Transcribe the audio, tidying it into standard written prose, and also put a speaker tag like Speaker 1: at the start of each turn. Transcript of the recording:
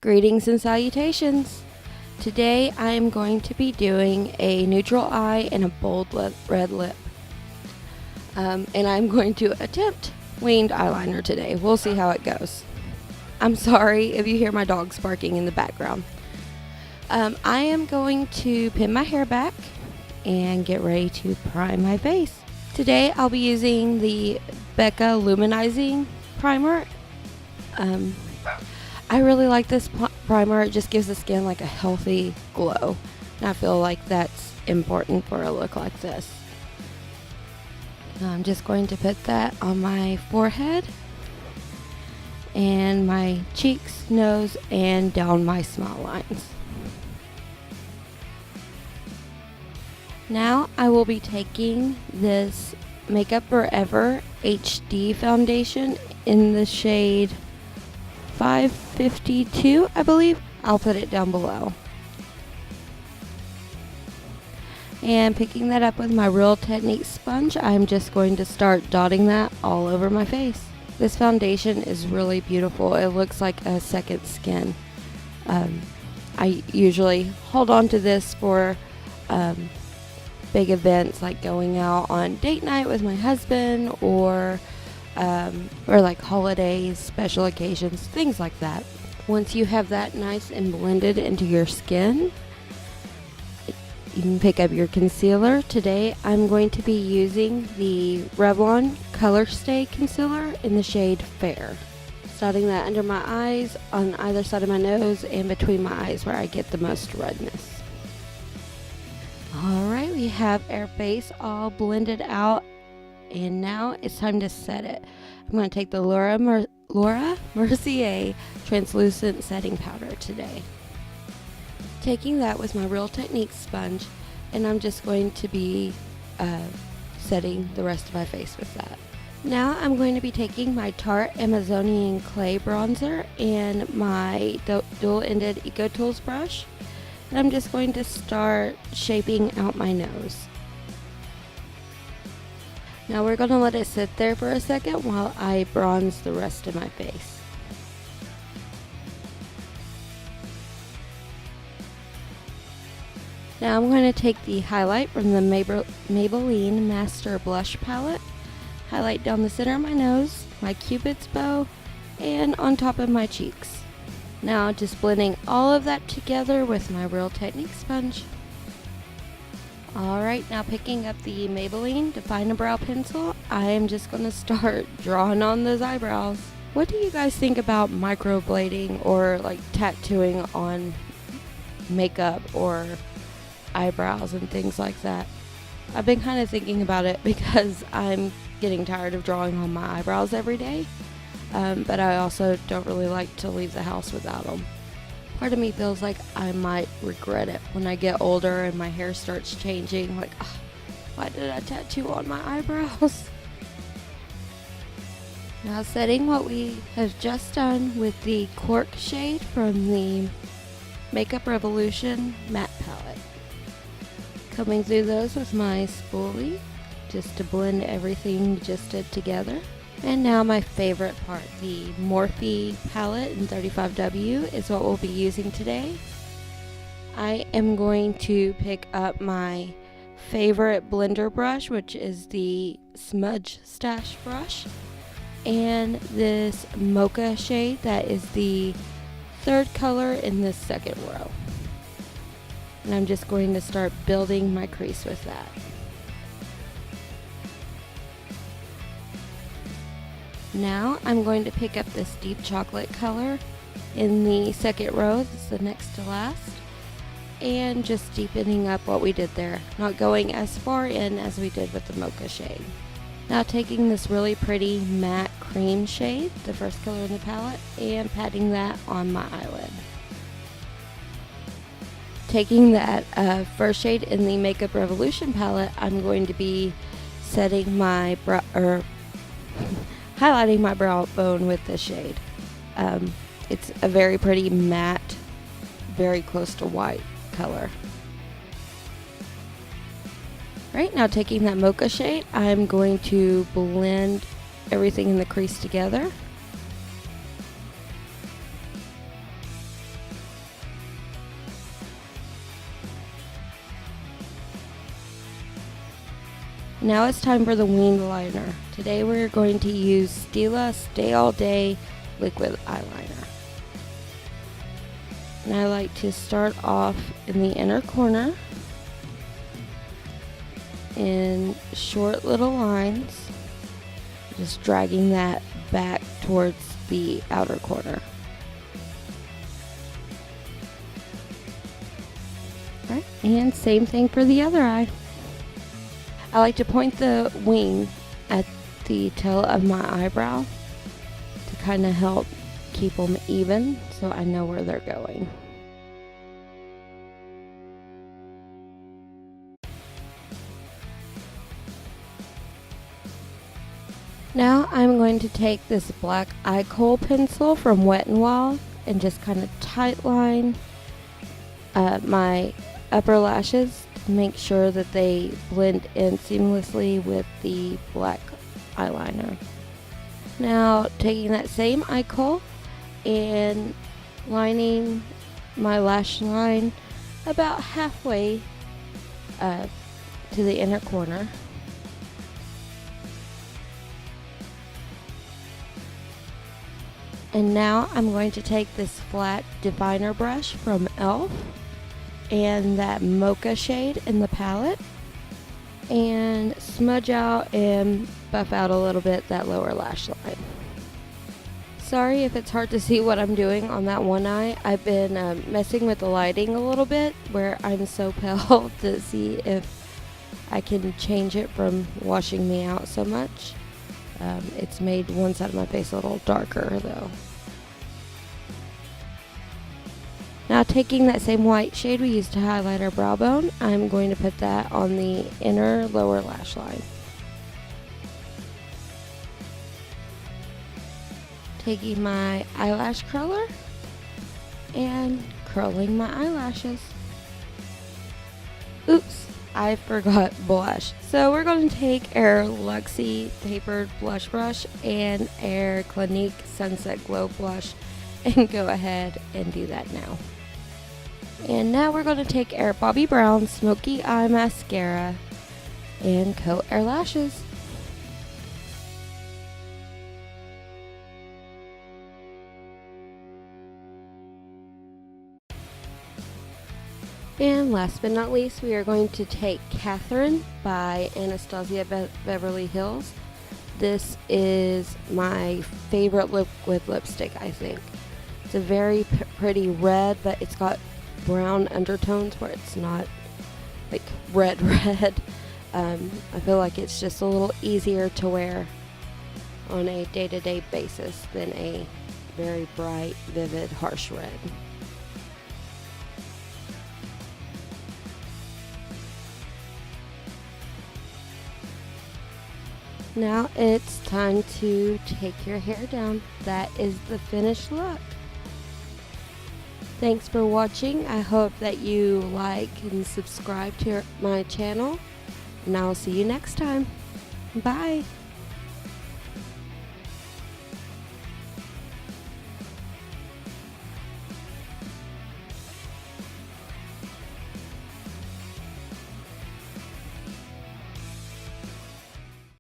Speaker 1: Greetings and salutations. Today I am going to be doing a neutral eye and a bold red lip. And I'm going to attempt winged eyeliner today. We'll see how it goes. I'm sorry if you hear my dogs barking in the background. I am going to pin my hair back and get ready to prime my face. Today I'll be using the Becca Luminizing Primer. I really like this primer. It just gives the skin like a healthy glow. And I feel like that's important for a look like this. I'm just going to put that on my forehead and my cheeks, nose, and down my smile lines. Now I will be taking this Makeup Forever HD foundation in the shade 552, I believe. I'll put it down below. And picking that up with my Real Technique sponge, I'm just going to start dotting that all over my face. This foundation is really beautiful. It looks like a second skin. I usually hold on to this for big events like going out on date night with my husband or like holidays, special occasions, things like that. Once you have that nice and blended into your skin, you can pick up your concealer. Today I'm going to be using the Revlon Color Stay Concealer in the shade Fair. Starting that under my eyes, on either side of my nose, and between my eyes where I get the most redness. Alright, we have our face all blended out, and now it's time to set it. I'm going to take the Laura Mercier Translucent Setting Powder today. Taking that with my Real Technique sponge, and I'm just going to be setting the rest of my face with that. Now I'm going to be taking my Tarte Amazonian Clay Bronzer and my dual-ended EcoTools brush, and I'm just going to start shaping out my nose. Now we're going to let it sit there for a second while I bronze the rest of my face. Now I'm going to take the highlight from the Maybelline Master Blush Palette, highlight down the center of my nose, my cupid's bow, and on top of my cheeks. Now just blending all of that together with my Real Technique sponge. Alright, now picking up the Maybelline DefineABrown pencil, I am just going to start drawing on those eyebrows. What do you guys think about microblading or like tattooing on makeup or eyebrows and things like that? I've been kind of thinking about it because I'm getting tired of drawing on my eyebrows every day, but I also don't really like to leave the house without them. Part of me feels like I might regret it when I get older and my hair starts changing, like, oh, why did I tattoo on my eyebrows? Now setting what we have just done with the Cork shade from the Makeup Revolution matte palette. Coming through those with my spoolie just to blend everything we just did together. And now my favorite part, the Morphe palette in 35W is what we'll be using today. I am going to pick up my favorite blender brush, which is the Smudgestashe brush, and this mocha shade that is the third color in this second row. And I'm just going to start building my crease with that. Now I'm going to pick up this deep chocolate color in the second row, this is the next to last, and just deepening up what we did there, not going as far in as we did with the mocha shade. Now taking this really pretty matte cream shade, the first color in the palette, and patting that on my eyelid. Taking that first shade in the Makeup Revolution palette, I'm going to be setting my highlighting my brow bone with this shade. It's a very pretty matte, very close to white color. Right, now taking that mocha shade, I'm going to blend everything in the crease together. Now it's time for the winged liner. Today we're going to use Stila Stay All Day liquid eyeliner. And I like to start off in the inner corner in short little lines, just dragging that back towards the outer corner. Alright, and same thing for the other eye. I like to point the wing at the tail of my eyebrow to kind of help keep them even so I know where they're going. Now I'm going to take this black eye kohl pencil from Wet n Wild and just kind of tight line my upper lashes to make sure that they blend in seamlessly with the black eyeliner. Now taking that same eye kohl and lining my lash line about halfway to the inner corner. And now I'm going to take this flat definer brush from E.L.F. and that mocha shade in the palette and smudge out and buff out a little bit that lower lash line. Sorry if it's hard to see what I'm doing on that one eye. I've been messing with the lighting a little bit where I'm so pale to see if I can change it from washing me out so much. It's made one side of my face a little darker though. Now taking that same white shade we used to highlight our brow bone, I'm going to put that on the inner lower lash line. Taking my eyelash curler and curling my eyelashes. Oops! I forgot blush. So we're going to take our Luxie tapered blush brush and our Clinique Sunset Glow blush and go ahead and do that now. And now we're going to take our Bobbi Brown Smoky Eye Mascara and coat our lashes. And last but not least, we are going to take Kathryn by Anastasia Beverly Hills. This is my favorite liquid lipstick, I think. It's a very pretty red, but it's got brown undertones where it's not like red. I feel like it's just a little easier to wear on a day-to-day basis than a very bright, vivid, harsh red. Now it's time to take your hair down. That is the finished look. Thanks for watching. I hope that you like and subscribe to my channel. And I'll see you next time. Bye.